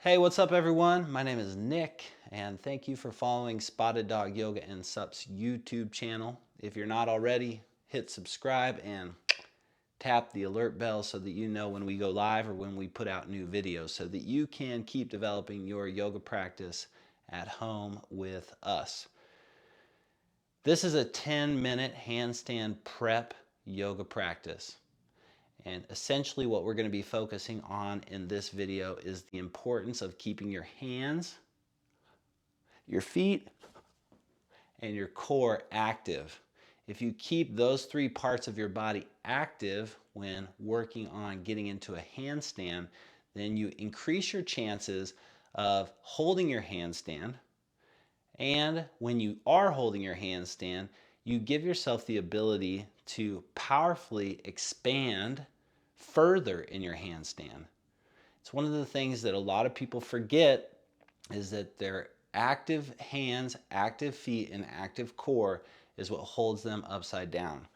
Hey, what's up everyone? My name is Nick and thank you for following Spotted Dog Yoga and Sup's YouTube channel. If you're not already, hit subscribe and tap the alert bell so that you know when we go live or when we put out new videos so that you can keep developing your yoga practice at home with us. This is a 10-minute handstand prep yoga practice. And essentially what we're going to be focusing on in this video is the importance of keeping your hands, your feet, and your core active. If you keep those three parts of your body active when working on getting into a handstand, then you increase your chances of holding your handstand. And when you are holding your handstand, you give yourself the ability to powerfully expand further in your handstand. It's one of the things that a lot of people forget is that their active hands, active feet, and active core is what holds them upside down.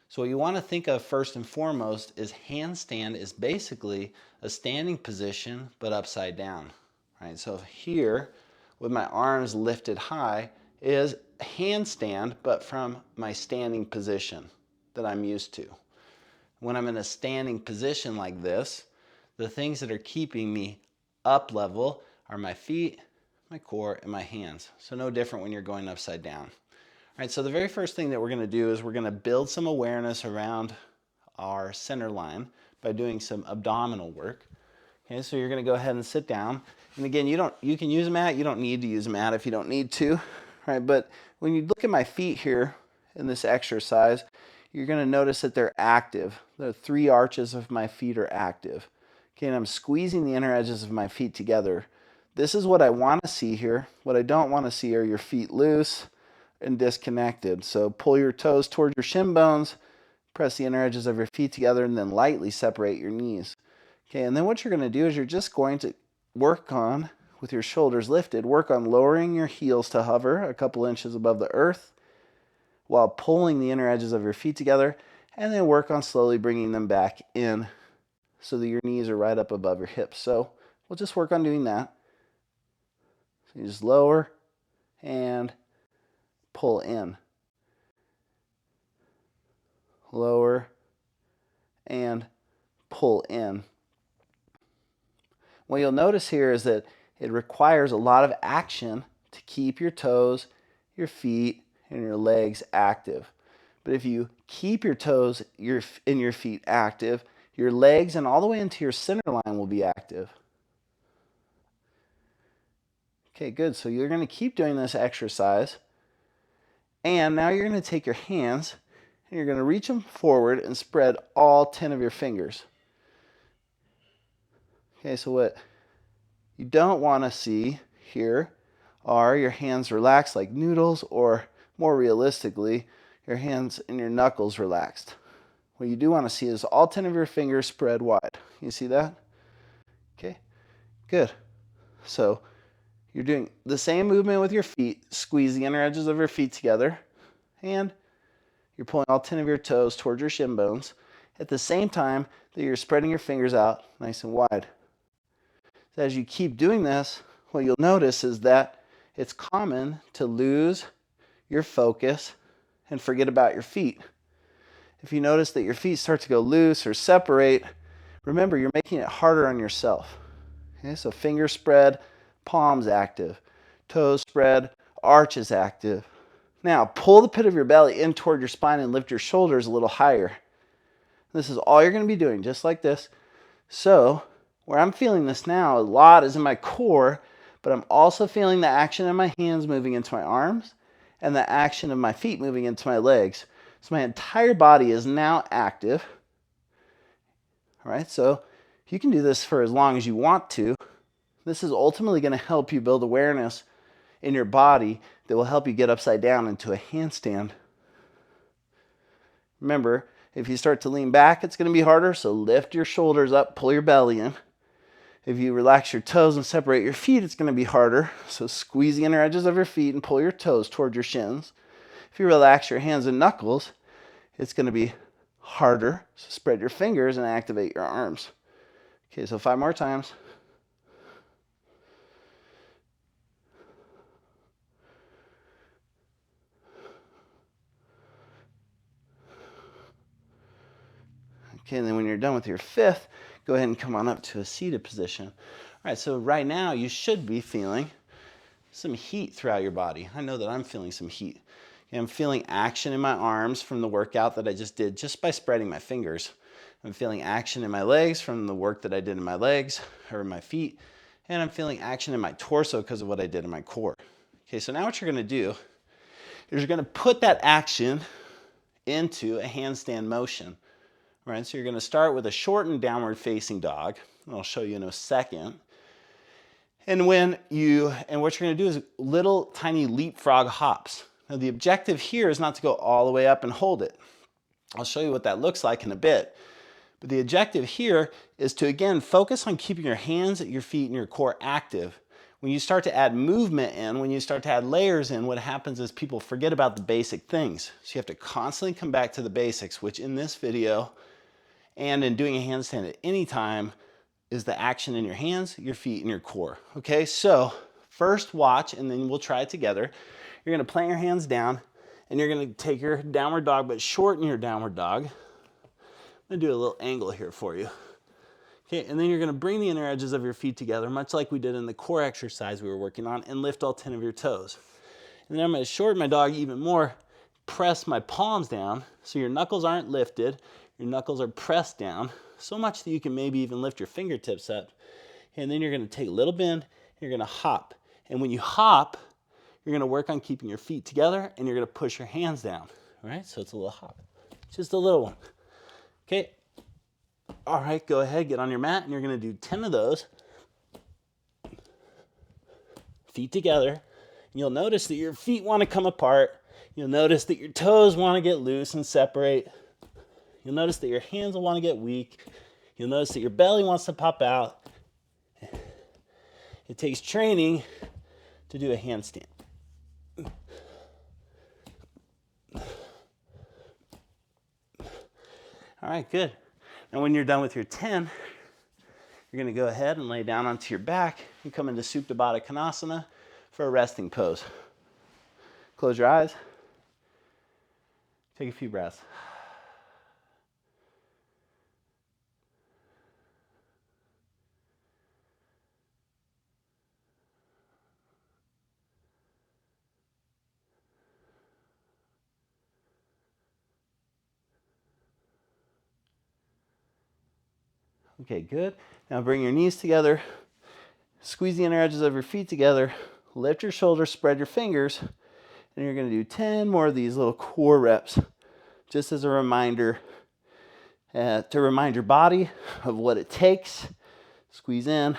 So what you want to think of first and foremost is handstand is basically a standing position but upside down. Right? So here, with my arms lifted high, is handstand but from my standing position that I'm used to. When I'm in a standing position like this, the things that are keeping me up level are my feet, my core, and my hands. So no different when you're going upside down. All right, so the very first thing that we're going to do is we're going to build some awareness around our center line by doing some abdominal work. Okay, so you're going to go ahead and sit down. And again, you can use a mat. You don't need to use a mat if you don't need to. Right? But when you look at my feet here in this exercise, you're going to notice that they're active. The three arches of my feet are active. Okay, and I'm squeezing the inner edges of my feet together. This is what I want to see here. What I don't want to see are your feet loose and disconnected. So pull your toes towards your shin bones, press the inner edges of your feet together, and then lightly separate your knees. Okay, and then what you're going to do is you're just going to work on, with your shoulders lifted, work on lowering your heels to hover a couple inches above the earth while pulling the inner edges of your feet together, and then work on slowly bringing them back in so that your knees are right up above your hips. So we'll just work on doing that. So you just lower and pull in. Lower and pull in. What you'll notice here is that it requires a lot of action to keep your toes, your feet, and your legs active. But if you keep your toes and your feet active, your legs and all the way into your center line will be active. Okay, good. So you're going to keep doing this exercise. And now you're going to take your hands and you're going to reach them forward and spread all 10 of your fingers. Okay, so what you don't want to see here are your hands relaxed like noodles, or more realistically, your hands and your knuckles relaxed. What you do want to see is all 10 of your fingers spread wide. You see that? Okay, good. So you're doing the same movement with your feet. Squeeze the inner edges of your feet together, and you're pulling all 10 of your toes towards your shin bones at the same time that you're spreading your fingers out nice and wide. So as you keep doing this, what you'll notice is that it's common to lose your focus and forget about your feet. If you notice that your feet start to go loose or separate, remember you're making it harder on yourself. Okay, so fingers spread, palms active, toes spread, arches active. Now pull the pit of your belly in toward your spine and lift your shoulders a little higher. This is all you're going to be doing, just like this. So where I'm feeling this now a lot is in my core, but I'm also feeling the action of my hands moving into my arms and the action of my feet moving into my legs. So my entire body is now active. All right, so you can do this for as long as you want to. This is ultimately going to help you build awareness in your body that will help you get upside down into a handstand. Remember, if you start to lean back, it's going to be harder, so lift your shoulders up, pull your belly in. If you relax your toes and separate your feet, it's going to be harder. So squeeze the inner edges of your feet and pull your toes toward your shins. If you relax your hands and knuckles, it's going to be harder. So spread your fingers and activate your arms. Okay, so 5 more times. Okay, and then when you're done with your 5th, go ahead and come on up to a seated position. All right, so right now you should be feeling some heat throughout your body. I know that I'm feeling some heat. Okay, I'm feeling action in my arms from the workout that I just did just by spreading my fingers. I'm feeling action in my legs from the work that I did in my legs or my feet. And I'm feeling action in my torso because of what I did in my core. Okay, so now what you're gonna do is you're gonna put that action into a handstand motion. Right, so you're gonna start with a shortened downward facing dog. And I'll show you in a second. And what you're gonna do is little tiny leapfrog hops. Now the objective here is not to go all the way up and hold it. I'll show you what that looks like in a bit. But the objective here is to, again, focus on keeping your hands, your feet, and your core active. When you start to add movement in, when you start to add layers in, what happens is people forget about the basic things. So you have to constantly come back to the basics, which in this video and in doing a handstand at any time is the action in your hands, your feet, and your core. Okay, so first watch, and then we'll try it together. You're gonna plant your hands down, and you're gonna take your downward dog, but shorten your downward dog. I'm gonna do a little angle here for you. Okay, and then you're gonna bring the inner edges of your feet together, much like we did in the core exercise we were working on, and lift all 10 of your toes. And then I'm gonna shorten my dog even more, press my palms down, so your knuckles aren't lifted, your knuckles are pressed down, so much that you can maybe even lift your fingertips up. And then you're gonna take a little bend, you're gonna hop. And when you hop, you're gonna work on keeping your feet together, and you're gonna push your hands down, all right? So it's a little hop, just a little one. Okay, all right, go ahead, get on your mat, and you're gonna do 10 of those. Feet together. And you'll notice that your feet wanna come apart. You'll notice that your toes wanna get loose and separate. You'll notice that your hands will wanna get weak. You'll notice that your belly wants to pop out. It takes training to do a handstand. All right, good. And when you're done with your 10, you're gonna go ahead and lay down onto your back and come into Supta Baddha Konasana for a resting pose. Close your eyes. Take a few breaths. Okay, good. Now bring your knees together, squeeze the inner edges of your feet together, lift your shoulders, spread your fingers, and you're gonna do 10 more of these little core reps, just as a reminder, to remind your body of what it takes. Squeeze in.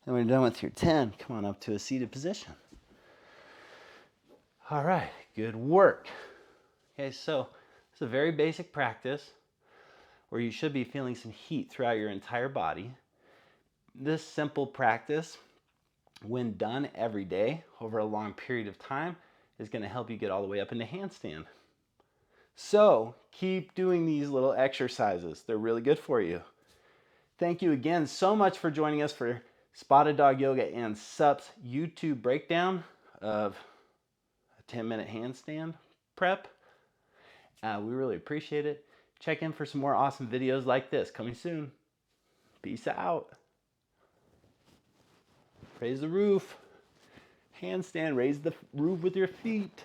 And when you're done with your 10, come on up to a seated position. All right, good work. Okay, so it's a very basic practice where you should be feeling some heat throughout your entire body. This simple practice, when done every day over a long period of time, is gonna help you get all the way up into handstand. So keep doing these little exercises. They're really good for you. Thank you again so much for joining us for Spotted Dog Yoga and SUP's YouTube breakdown of a 10-minute handstand prep. We really appreciate it. Check in for some more awesome videos like this coming soon. Peace out. Raise the roof. Handstand, raise the roof with your feet.